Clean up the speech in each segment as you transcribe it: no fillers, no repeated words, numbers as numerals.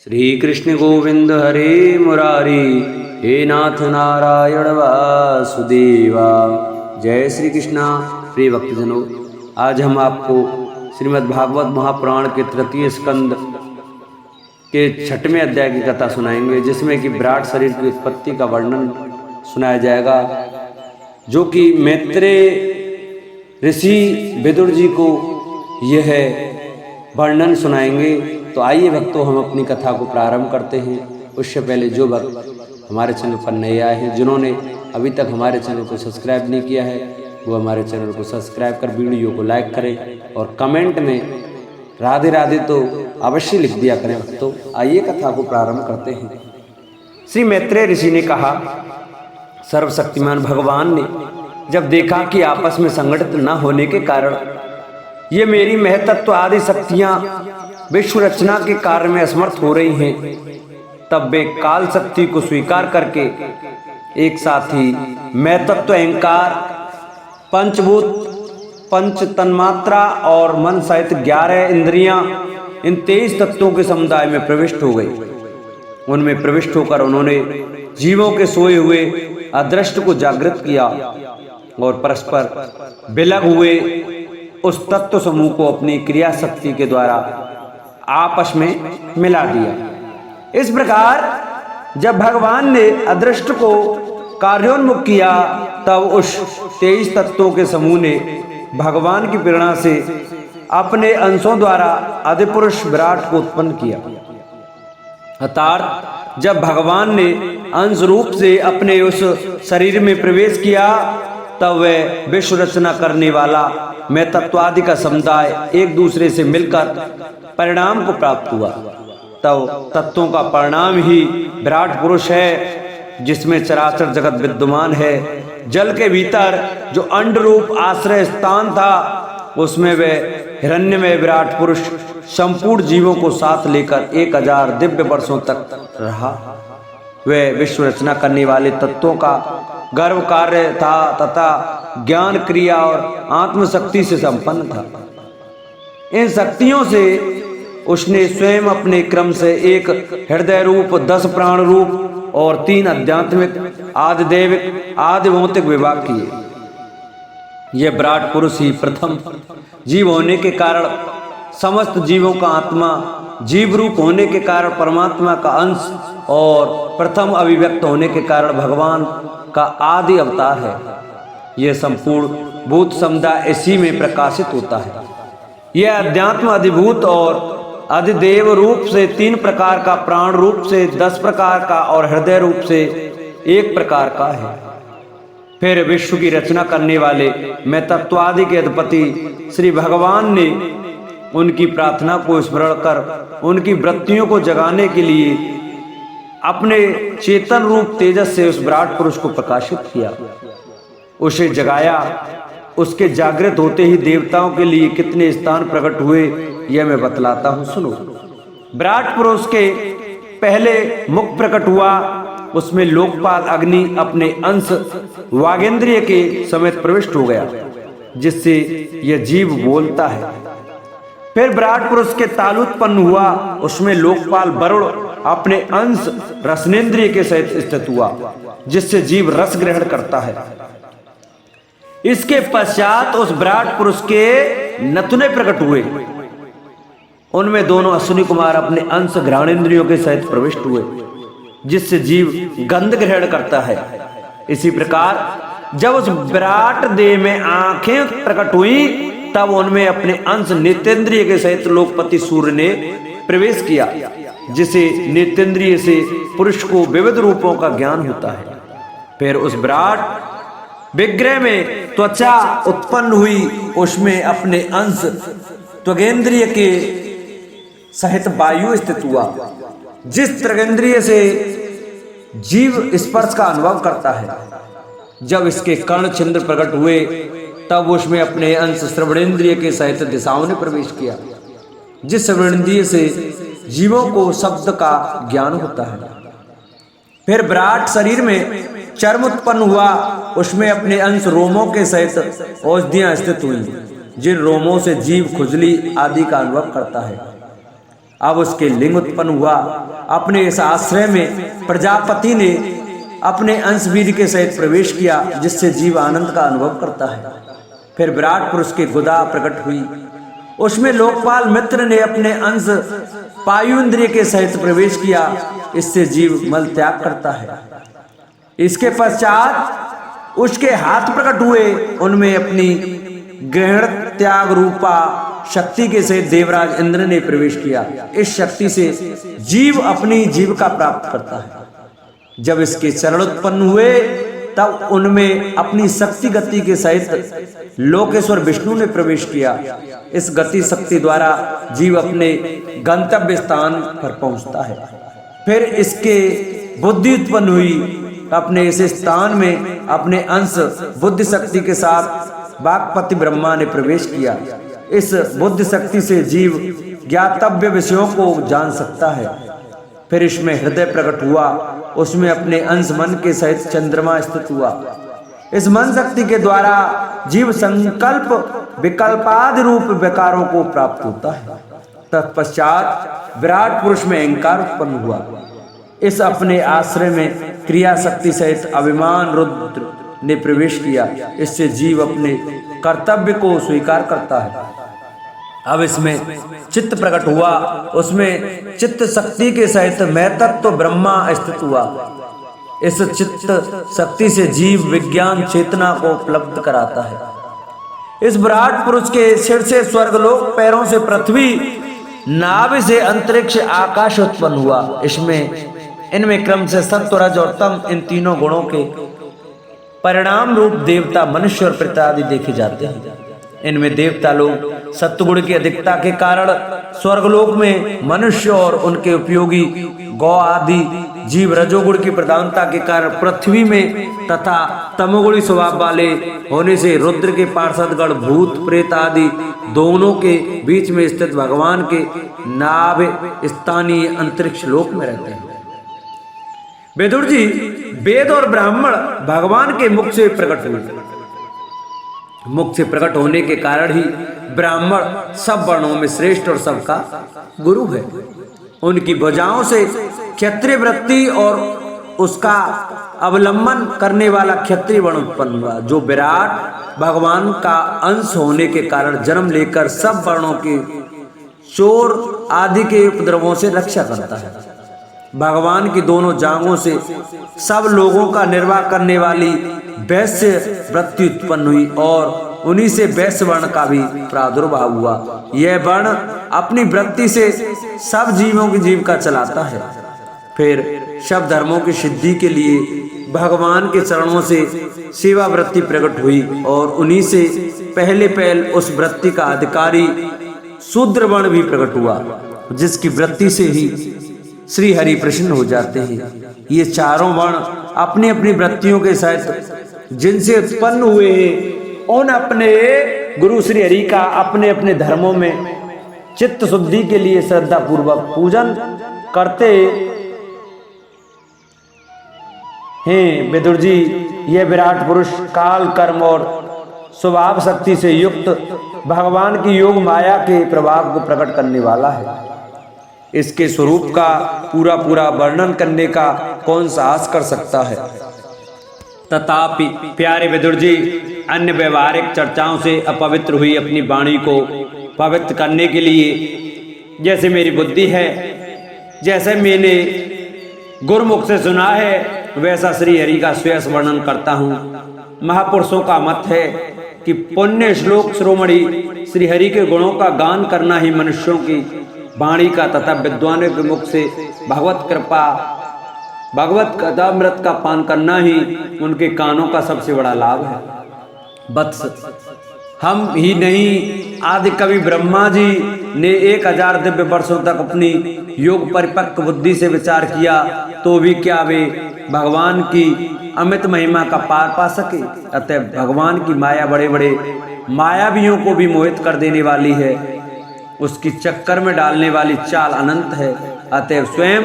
श्री कृष्ण गोविंद हरे मुरारी, हे नाथ नारायण वासुदेवा। जय श्री कृष्णा। प्रिय भक्तजनों, आज हम आपको श्रीमद् भागवत महापुराण के तृतीय स्कंद के 6वें अध्याय की कथा सुनाएंगे, जिसमें कि विराट शरीर की उत्पत्ति का वर्णन सुनाया जाएगा, जो कि मैत्रेय ऋषि विदुर जी को यह वर्णन सुनाएंगे। तो आइए भक्तों, हम अपनी कथा को प्रारंभ करते हैं। उससे पहले जो भक्त हमारे चैनल पर नए आए हैं, जिन्होंने अभी तक हमारे चैनल को सब्सक्राइब नहीं किया है, वो हमारे चैनल को सब्सक्राइब कर वीडियो को लाइक करें और कमेंट में राधे राधे तो अवश्य लिख दिया करें। भक्तों, आइए कथा को प्रारंभ करते हैं। श्री मैत्रेय ऋषि ने कहा, सर्वशक्तिमान भगवान ने जब देखा कि आपस में संगठित न होने के कारण ये मेरी महतत्व आदि शक्तियां विश्व रचना के कार्य में असमर्थ हो रही हैं, तब वे काल शक्ति को स्वीकार करके एक साथ ही महतत्व, अहंकार, पंचभूत, पंच तन्मात्रा और मन सहित 11 इंद्रियां, इन 23 तत्वों के समुदाय में प्रविष्ट हो गई। उनमें प्रविष्ट होकर उन्होंने जीवों के सोए हुए अदृष्ट को जागृत किया और परस्पर विलग हुए उस तत्व समूह को अपनी क्रिया शक्ति के द्वारा आपस में मिला दिया। इस प्रकार जब भगवान ने अदृष्ट को कार्योन्मुख किया, तब उस 23 तत्वों के समूह ने भगवान की प्रेरणा से अपने अंशों द्वारा आदिपुरुष विराट को उत्पन्न किया। अर्थात जब भगवान ने अंश रूप से अपने उस शरीर में प्रवेश किया, तब वह विश्व रचना करने वाला मैं तत्वादि का समुदाय एक दूसरे से मिलकर परिणाम को प्राप्त हुआ। तब तत्वों का परिणाम ही विराट पुरुष है, जिसमें चराचर जगत विद्यमान है। जल के भीतर जो अंड रूप आश्रय स्थान था, उसमें वह हिरण्यमय विराट पुरुष संपूर्ण जीवों को साथ लेकर 1000 दिव्य वर्षों तक रहा। वह विश्व रचना करने वाले तत्वों का गर्भ कार्य था तथा ज्ञान, क्रिया और आत्मशक्ति से संपन्न था। इन शक्तियों से उसने स्वयं अपने क्रम से एक हृदय रूप, 10 प्राण रूप और 3 आध्यात्मिक, आदि दैविक, आदि भौतिक विभाग किए। यह विराट पुरुष ही प्रथम जीव होने के कारण समस्त जीवों का आत्मा, जीव रूप होने के कारण परमात्मा का अंश और प्रथम अभिव्यक्त होने के कारण भगवान का आदि अवतार है। यह संपूर्ण भूत समुदाय इसी में प्रकाशित होता है। यह अध्यात्म, अधिभूत और अधिदेव रूप से 3 प्रकार का, प्राण रूप से 10 प्रकार का और हृदय रूप से 1 प्रकार का है। फिर विश्व की रचना करने वाले मैं तत्वादि के अधिपति श्री भगवान ने उनकी प्रार्थना को स्मरण कर उनकी वृत्तियों को जगाने के लिए अपने चेतन रूप तेजस से उस विराट पुरुष को प्रकाशित किया, उसे जगाया। उसके जागृत होते ही देवताओं के लिए कितने स्थान प्रकट हुए, यह मैं बतलाता हूं, सुनो। विराट पुरुष के पहले मुख प्रकट हुआ, उसमें लोकपाल अग्नि अपने अंश वागेंद्रिय के समेत प्रविष्ट हो गया, जिससे यह जीव बोलता है। फिर विराट पुरुष के ताल उत्पन्न हुआ, उसमें लोकपाल वरुण अपने अंश रसनेन्द्रिय के सहित स्थित हुआ, जिससे जीव रस ग्रहण करता है। इसके पश्चात उस विराट पुरुष के नथुने प्रकट हुए, उनमें दोनों अश्विनी कुमार अपने अंश घ्राणेन्द्रियों के सहित प्रविष्ट हुए, जिससे जीव गंध ग्रहण करता है। इसी प्रकार जब उस विराट देह में आंखें प्रकट हुई, तब उनमें अपने अंश नेत्रेंद्रिय के सहित लोकपति सूर्य ने प्रवेश किया, जिसे नेत्रेंद्रिय से पुरुष को विविध रूपों का ज्ञान होता है। फिर उस विराट विग्रह में त्वचा उत्पन्न हुई, उसमें अपने अंश त्वगेंद्रिय के सहित वायु स्थित हुआ, जिस त्वगेंद्रिय से जीव स्पर्श का अनुभव करता है। जब इसके कर्ण छिद्र प्रकट हुए, तब उसमें अपने अंश श्रवणेन्द्रिय के सहित दिशाओं ने प्रवेश किया, जिस श्रवणेन्द्रिय से जीवों को शब्द का ज्ञान होता है। फिर विराट शरीर में चर्म उत्पन्न हुआ, उसमें अपने अंश रोमों के सहित औषधियां स्थित हुई, जिन रोमों से जीव खुजली आदि का अनुभव करता है। अब उसके लिंग उत्पन्न हुआ। अपने इस आश्रय में प्रजापति ने अपने अंश वीर के सहित प्रवेश किया, जिससे जीव आनंद का अनुभव करता है। फिर विराट पुरुष की गुदा प्रकट हुई, उसमें लोकपाल मित्र ने अपने अंश पायु इंद्रिय के सहित प्रवेश किया, इससे जीव मल त्याग करता है। इसके पश्चात उसके हाथ प्रकट हुए, उनमें अपनी ग्रहण त्याग रूपा शक्ति के सहित देवराज इंद्र ने प्रवेश किया। इस शक्ति से जीव अपनी जीविका प्राप्त करता है। जब इसके चरण उत्पन्न हुए तब उनमें अपनी शक्ति गति के सहित लोकेश्वर विष्णु ने प्रवेश किया। इस गति शक्ति द्वारा जीव अपने गंतव्य स्थान पर पहुंचता है। फिर इसके बुद्धि उत्पन्न हुई, अपने इस स्थान में अपने अंश बुद्धि शक्ति के साथ वाक्पति ब्रह्मा ने प्रवेश किया। इस बुद्धि शक्ति से जीव ज्ञातव्य विषयों को जान सकता है। फिर इसमें हृदय प्रकट हुआ, उसमें अपने अंश मन के सहित चंद्रमा स्थित हुआ। इस मन शक्ति के द्वारा जीव संकल्प विकल्पादि रूप विकारों को प्राप्त होता है। तत्पश्चात विराट पुरुष में अहंकार उत्पन्न हुआ। इस अपने आश्रय में क्रिया शक्ति सहित अभिमान रुद्र ने प्रवेश किया। इससे जीव अपने कर्तव्य को स्वीकार करता है। अब इसमें चित्त प्रकट हुआ, उसमें चित्त शक्ति के सहित मैं तत्व ब्रह्मा स्थित हुआ। इस चित्त शक्ति से जीव विज्ञान चेतना को उपलब्ध कराता है। इस विराट पुरुष के सिर से स्वर्गलोक, पैरों से पृथ्वी, नाभि से अंतरिक्ष आकाश उत्पन्न हुआ। इनमें क्रम से सत्व रज और तम इन तीनों गुणों के परिणाम रूप देवता मनुष्य और प्रेत आदि देखे जाते हैं। इनमें देवता लोग सत्वगुण की अधिकता के कारण स्वर्गलोक में, मनुष्य और उनके उपयोगी गौ आदि जीव रजोगुण की प्रधानता के कारण पृथ्वी में, तथा तमोगुणी स्वभाव वाले होने से रुद्र के पार्षदगण भूत प्रेत आदि दोनों के बीच में स्थित भगवान के नाभि स्थानीय अंतरिक्ष लोक में रहते हैं। विदुर जी, वेद और ब्राह्मण भगवान के मुख से प्रकट हुए। मुख से प्रकट होने के कारण ही ब्राह्मण सब वर्णों में श्रेष्ठ और सबका गुरु है। उनकी भुजाओं से क्षत्रिय वृत्ति और उसका अवलंबन करने वाला क्षत्रिय वर्ण उत्पन्न हुआ, जो विराट भगवान का अंश होने के कारण जन्म लेकर सब वर्णों के चोर आदि के उपद्रवों से रक्षा करता है। भगवान की दोनों जांघों से सब लोगों का निर्वाह करने वाली वैश्य वृत्ति उत्पन्न हुई और उन्हीं से वैश्य वर्ण का भी प्रादुर्भाव हुआ। यह वर्ण अपनी वृत्ति से सब जीवों की जीविका चलाता है। फिर सब धर्मों की सिद्धि के लिए भगवान के चरणों से सेवा वृत्ति प्रकट हुई और उन्हीं से पहले उस वृत्ति का अधिकारी शूद्र वर्ण भी प्रकट हुआ, जिसकी वृत्ति से ही श्री हरि प्रसन्न हो जाते हैं। ये चारों वर्ण अपनी अपनी वृत्तियों के साथ जिनसे उत्पन्न हुए हैं, उन अपने गुरु श्री हरि का अपने अपने धर्मों में चित्त शुद्धि के लिए श्रद्धा पूर्वक पूजन करते हैं। विदुर जी, यह विराट पुरुष काल कर्म और स्वभाव शक्ति से युक्त भगवान की योग माया के प्रभाव को प्रकट करने वाला है। इसके स्वरूप का पूरा वर्णन करने का कौन साहस कर सकता है। तथापि प्यारे विदुर जी, अन्य व्यवहारिक चर्चाओं से अपवित्र हुई अपनी वाणी को पवित्र करने के लिए जैसे मेरी बुद्धि है, जैसे मैंने गुरुमुख से सुना है, वैसा श्री हरि का स्वयं वर्णन करता हूँ। महापुरुषों का मत है कि पुण्य श्लोक शिरोमणि श्री हरि के गुणों का गान करना ही मनुष्यों की वाणी का तथा विद्वानों के मुख से भगवत कृपा, भगवत कथामृत का पान करना ही उनके कानों का सबसे बड़ा लाभ है। वत्स, हम ही नहीं, आदि कवि ब्रह्मा जी ने 1000 दिव्य वर्षों तक अपनी योग परिपक्व बुद्धि से विचार किया, तो भी क्या वे भगवान की अमित महिमा का पार पा सके। अतः भगवान की माया बड़े बड़े मायावियों को भी मोहित कर देने वाली है, उसकी चक्कर में डालने वाली चाल अनंत है। अतः स्वयं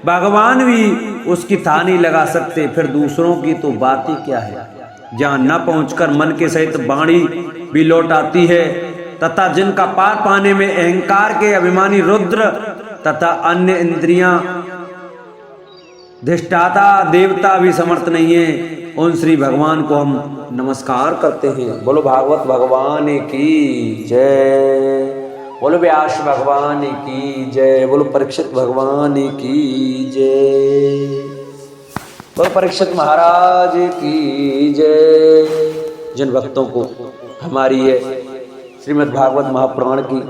भगवान भी उसकी था नहीं लगा सकते, फिर दूसरों की तो बात ही क्या है। जहाँ न पहुंचकर मन के सहित वाणी भी लौट आती है, तथा जिनका पार पाने में अहंकार के अभिमानी रुद्र तथा अन्य इंद्रियां धिष्ठाता देवता भी समर्थ नहीं है, उन श्री भगवान को हम नमस्कार करते हैं। बोलो भागवत भगवान की जय, बोलो व्यास भगवान की जय, बोलो परीक्षित भगवान की जय, बोलो परीक्षित महाराज की जय। जिन भक्तों को हमारी ये श्रीमद् भागवत महापुराण की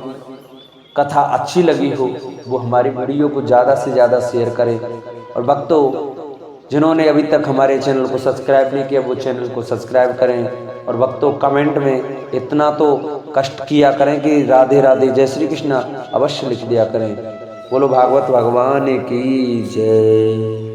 कथा अच्छी लगी हो वो हमारी वीडियो को ज़्यादा से ज़्यादा शेयर करें। और भक्तों जिन्होंने अभी तक हमारे चैनल को सब्सक्राइब नहीं किया वो चैनल को सब्सक्राइब करें। और भक्तों कमेंट में इतना तो कष्ट किया करें कि राधे राधे जय श्री कृष्ण अवश्य लिख दिया करें। बोलो भागवत भगवान की जय।